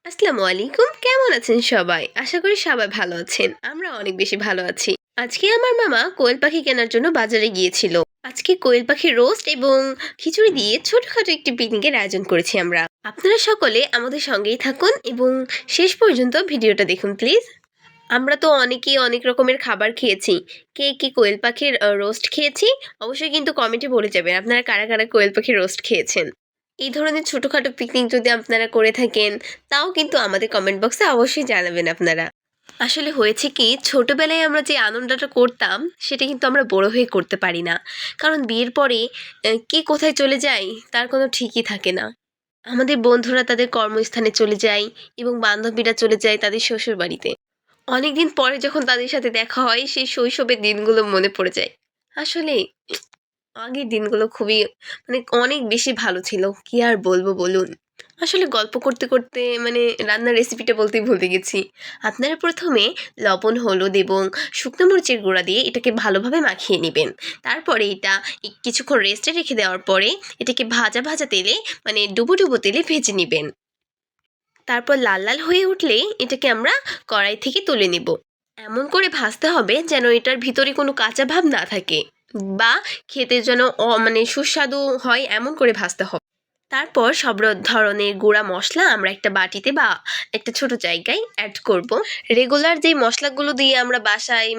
আসসালামু আলাইকুম, কেমন আছেন সবাই? আশা করি সবাই ভালো আছেন। আমরা অনেক বেশি ভালো আছি। আজকে আমার মামা কোয়েল পাখি কেনার জন্য বাজারে গিয়েছিল। আজকে কোয়েল পাখির রোস্ট এবং খিচুড়ি দিয়ে ছোটখাটো একটি পিকনিকের আয়োজন করেছি আমরা। আপনারা সকলে আমাদের সঙ্গেই থাকুন এবং শেষ পর্যন্ত ভিডিওটা দেখুন প্লিজ। আমরা তো অনেকেই অনেক রকমের খাবার খেয়েছি। কে কি কোয়েল পাখির রোস্ট খেয়েছি অবশ্যই কিন্তু কমেন্টে বলে যাবেন আপনারা কারা কারা কোয়েল পাখির রোস্ট খেয়েছেন। এই ধরনের ছোটখাটো পিকনিক যদি আপনারা করে থাকেন তাও কিন্তু আমাদের কমেন্ট বক্সে অবশ্যই জানাবেন আপনারা। আসলে হয়েছে কি, ছোটবেলায় আমরা যে আনন্দটা করতাম সেটা কিন্তু আমরা বড় হয়ে করতে পারি না। কারণ বিয়ের পরে কে কোথায় চলে যায় তার কোনো ঠিকই থাকে না। আমাদের বন্ধুরা তাদের কর্মস্থানে চলে যায় এবং বান্ধবীরা চলে যায় তাদের শ্বশুর বাড়িতে। অনেকদিন পরে যখন তাদের সাথে দেখা হয় সেই শৈশবের দিনগুলো মনে পড়ে যায়। আসলে আগের দিনগুলো খুবই অনেক বেশি ভালো ছিল। কি আর বলবো বলুন? আসলে গল্প করতে, করতে রান্নার রেসিপিটা বলতেই ভুলে গেছি। আপনারা ১ম এ লবণ, হলুদ এবং শুকনো মরিচের গুঁড়া দিয়ে এটাকে ভালোভাবে মাখিয়ে নিবেন। তারপরে এটা কিছুক্ষণ রেস্টে রেখে দেওয়ার পরে এটাকে ভাজা, ভাজা তেলে ডুবো, ডুবো তেলে ভেজে নিবেন। তারপর লাল, লাল হয়ে উঠলে এটাকে আমরা কড়াই থেকে তুলে নিব। এমন করে ভাজতে হবে যেন এটার ভিতরে কোনো কাঁচা ভাব না থাকে বা খেতে যেন সুস্বাদু হয় এমন করে ভাজতে হবে। তারপর সব ধরনের গুঁড়া মশলা আমরা একটা বাটিতে বা একটা ছোট জায়গায় অ্যাড করব। রেগুলার যেই মশলাগুলো দিয়ে আমরা বাসায়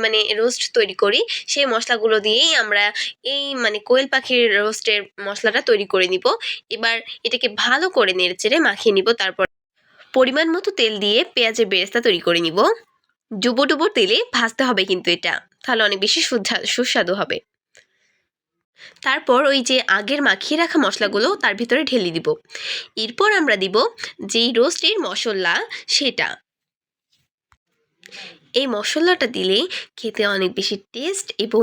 রোস্ট তৈরি করি সেই মশলাগুলো দিয়েই আমরা এই কোয়েল পাখির রোস্টের মশলাটা তৈরি করে নিব। এবার এটাকে ভালো করে নেড়েচেড়ে মাখিয়ে নিব। তারপর পরিমাণ মতো তেল দিয়ে পেঁয়াজের বেরেস্তা তৈরি করে নিব। ডুবো ডুবো তেলে ভাজতে হবে কিন্তু এটা, তাহলে অনেক বেশি সুস্বাদু হবে। তারপর ওই যে আগের মাখিয়ে রাখা মশলাগুলো তার ভিতরে ঢেলে দিব। এরপর আমরা দিব যেই রোস্টের মশলা সেটা। এই মশলাটা দিলে খেতে অনেক বেশি টেস্ট এবং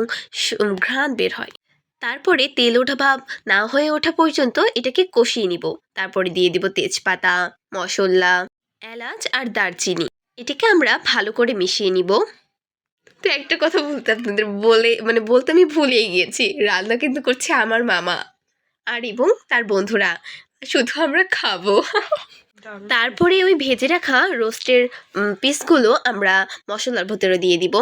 ঘ্রাণ বের হয়। তারপরে তেল ওঠা ভাব না হয়ে ওঠা পর্যন্ত এটাকে কষিয়ে নিব। তারপরে দিয়ে দিব তেজপাতা, মশলা, এলাচ আর দারচিনি। এটাকে আমরা ভালো করে মিশিয়ে নিব। তো একটা কথা বলতে আপনাদের বলতে আমি ভুলেই গিয়েছি, রান্না কিন্তু করছে আমার মামা আর এবং তার বন্ধুরা, শুধু আমরা খাবো। তারপরে ওই ভেজে রাখা রোস্টের পিসগুলো আমরা মশলার ভেতরে দিয়ে দিব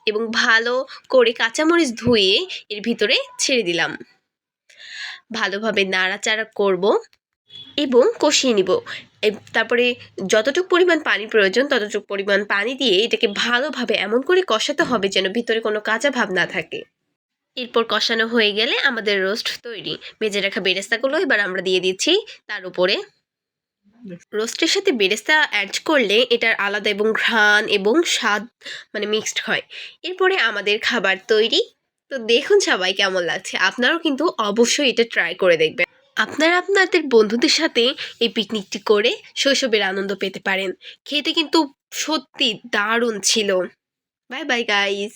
এবং ভালো করে কাঁচামরিচ ধুয়ে এর ভিতরে ছেড়ে দিলাম। ভালোভাবে নাড়াচাড়া করব এবং কষিয়ে নিব। তারপরে যতটুকু পরিমাণ পানি প্রয়োজন ততটুকু পরিমাণ পানি দিয়ে এটাকে ভালোভাবে এমন করে কষাতে হবে যেন ভিতরে কোনো কাঁচা ভাব না থাকে। এরপর কষানো হয়ে গেলে আমাদের রোস্ট তৈরি। ভেজে রাখা বেরেস্তাগুলো এবার আমরা দিয়ে দিচ্ছি তার উপরে। রোস্টের সাথে বেরেস্তা অ্যাড করলে এটার আলাদা এবং ঘ্রাণ এবং স্বাদ মিক্সড হয়। এরপরে আমাদের খাবার তৈরি। তো দেখুন সবাই কেমন লাগছে। আপনারাও কিন্তু অবশ্যই এটা ট্রাই করে দেখবেন। আপনারা আপনাদের বন্ধুদের সাথে এই পিকনিকটি করে শৈশবের আনন্দ পেতে পারেন। খেতে কিন্তু সত্যি দারুণ ছিল। Bye bye guys.